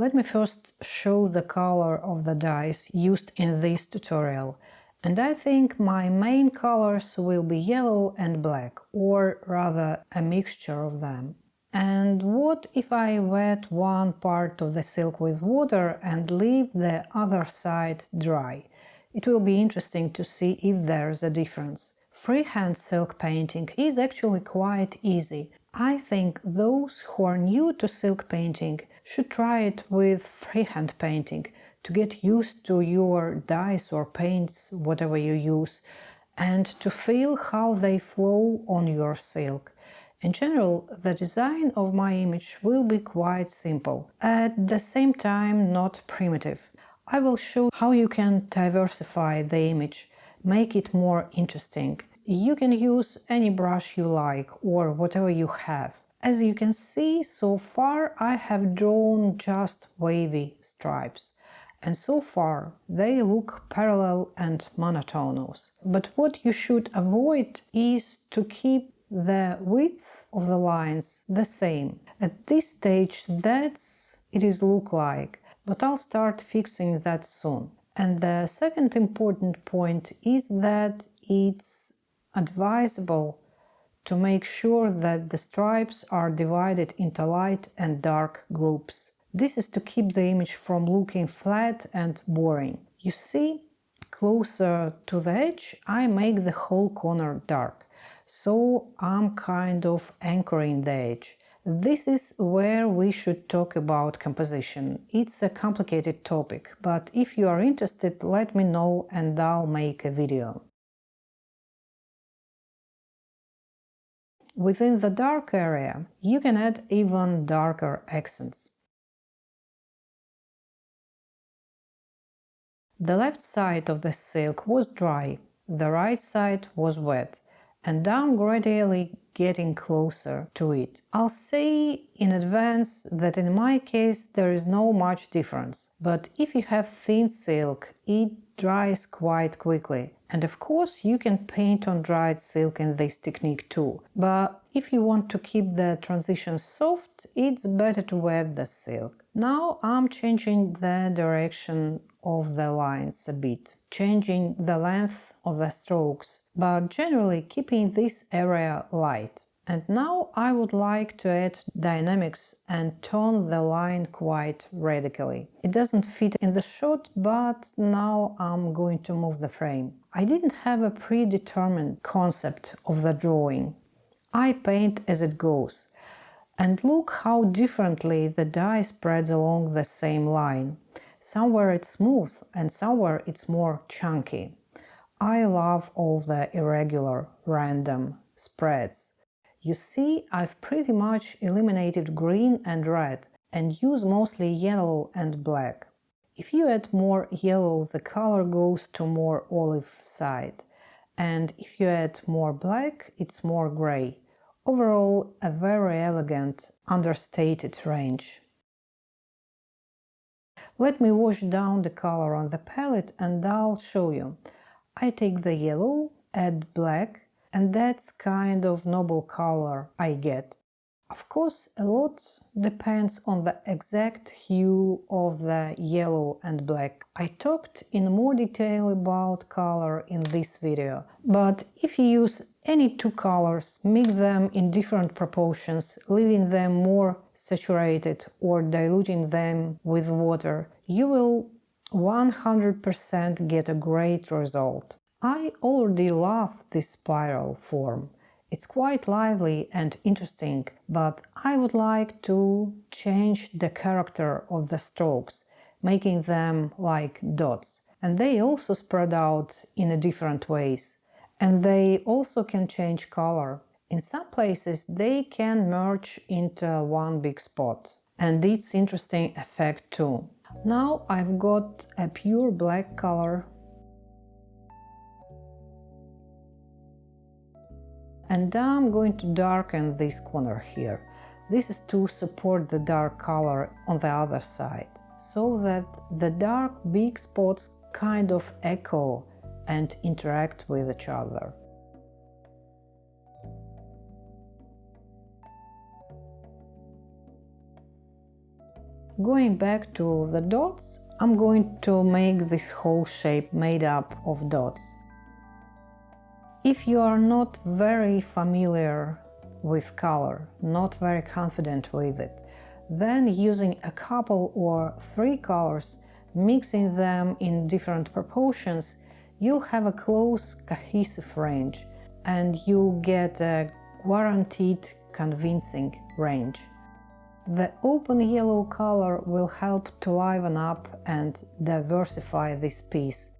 Let me first show the color of the dyes used in this tutorial. And I think my main colors will be yellow and black, or rather a mixture of them. And what if I wet one part of the silk with water and leave the other side dry? It will be interesting to see if there's a difference. Freehand silk painting is actually quite easy. I think those who are new to silk painting should try it with freehand painting to get used to your dyes or paints, whatever you use, and to feel how they flow on your silk. In general, the design of my image will be quite simple, at the same time not primitive. I will show how you can diversify the image, make it more interesting. You can use any brush you like or whatever you have. As you can see, so far I have drawn just wavy stripes. And so far they look parallel and monotonous. But what you should avoid is to keep the width of the lines the same. At this stage that's it is look like, but I'll start fixing that soon. And the second important point is that it's advisable to make sure that the stripes are divided into light and dark groups. This is to keep the image from looking flat and boring. You see, closer to the edge I make the whole corner dark, so I'm kind of anchoring the edge. This is where we should talk about composition. It's a complicated topic, but if you are interested, let me know and I'll make a video. Within the dark area, you can add even darker accents. The left side of the silk was dry, the right side was wet, and I'm gradually getting closer to it. I'll say in advance that in my case there is no much difference, but if you have thin silk, it dries quite quickly. And of course you can paint on dried silk in this technique too, but if you want to keep the transition soft, it's better to wet the silk. Now I'm changing the direction of the lines a bit, changing the length of the strokes, but generally keeping this area light. And now I would like to add dynamics and tone the line quite radically. It doesn't fit in the shot, but now I'm going to move the frame. I didn't have a predetermined concept of the drawing. I paint as it goes. And look how differently the dye spreads along the same line. Somewhere it's smooth and somewhere it's more chunky. I love all the irregular, random spreads. You see, I've pretty much eliminated green and red and use mostly yellow and black. If you add more yellow, the color goes to more olive side, and if you add more black, it's more gray. Overall, a very elegant, understated range. Let me wash down the color on the palette and I'll show you. I take the yellow, add black, and that's kind of noble color I get. Of course, a lot depends on the exact hue of the yellow and black. I talked in more detail about color in this video, but if you use any two colors, mix them in different proportions, leaving them more saturated or diluting them with water, you will 100% get a great result. I already love this spiral form. It's quite lively and interesting, but I would like to change the character of the strokes, making them like dots. And they also spread out in different ways. And they also can change color. In some places they can merge into one big spot. And it's interesting effect too. Now I've got a pure black color. And I'm going to darken this corner here. This is to support the dark color on the other side, so that the dark big spots kind of echo and interact with each other. Going back to the dots, I'm going to make this whole shape made up of dots. If you are not very familiar with color, not very confident with it, then using a couple or 3 colors, mixing them in different proportions, you'll have a close, cohesive range, and you'll get a guaranteed, convincing range. The open yellow color will help to liven up and diversify this piece.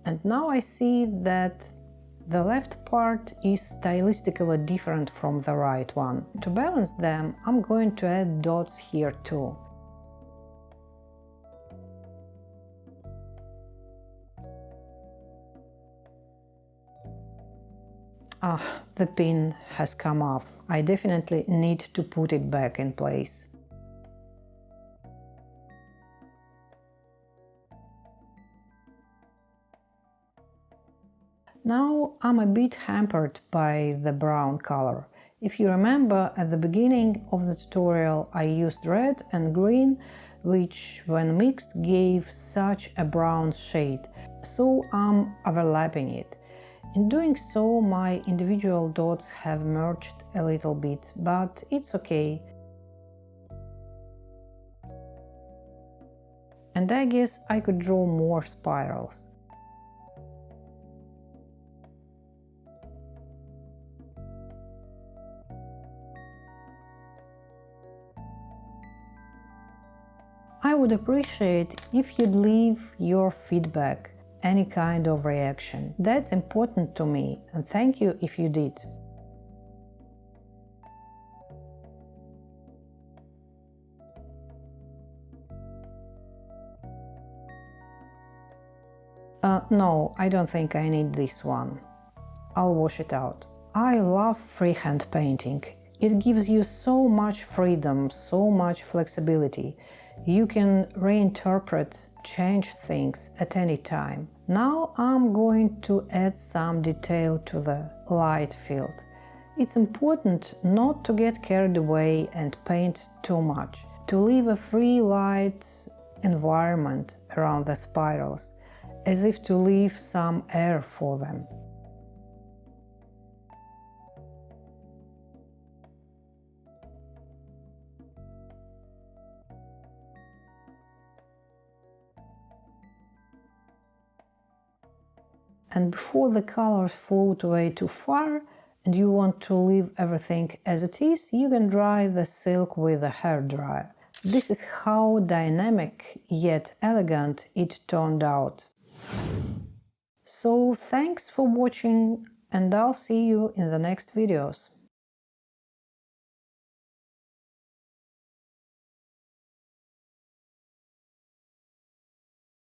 And now I see that the left part is stylistically different from the right one. To balance them, I'm going to add dots here too. The pin has come off. I definitely need to put it back in place. Now I'm a bit hampered by the brown color. If you remember, at the beginning of the tutorial I used red and green, which when mixed gave such a brown shade, so I'm overlapping it. In doing so, my individual dots have merged a little bit, but it's okay. And I guess I could draw more spirals. I would appreciate if you'd leave your feedback, any kind of reaction. That's important to me, and thank you if you did. No, I don't think I need this one. I'll wash it out. I love freehand painting. It gives you so much freedom, so much flexibility. You can reinterpret, change things at any time. Now I'm going to add some detail to the light field. It's important not to get carried away and paint too much, to leave a free light environment around the spirals, as if to leave some air for them. And before the colors float away too far and you want to leave everything as it is, you can dry the silk with a hairdryer. This is how dynamic yet elegant it turned out. So thanks for watching, and I'll see you in the next videos.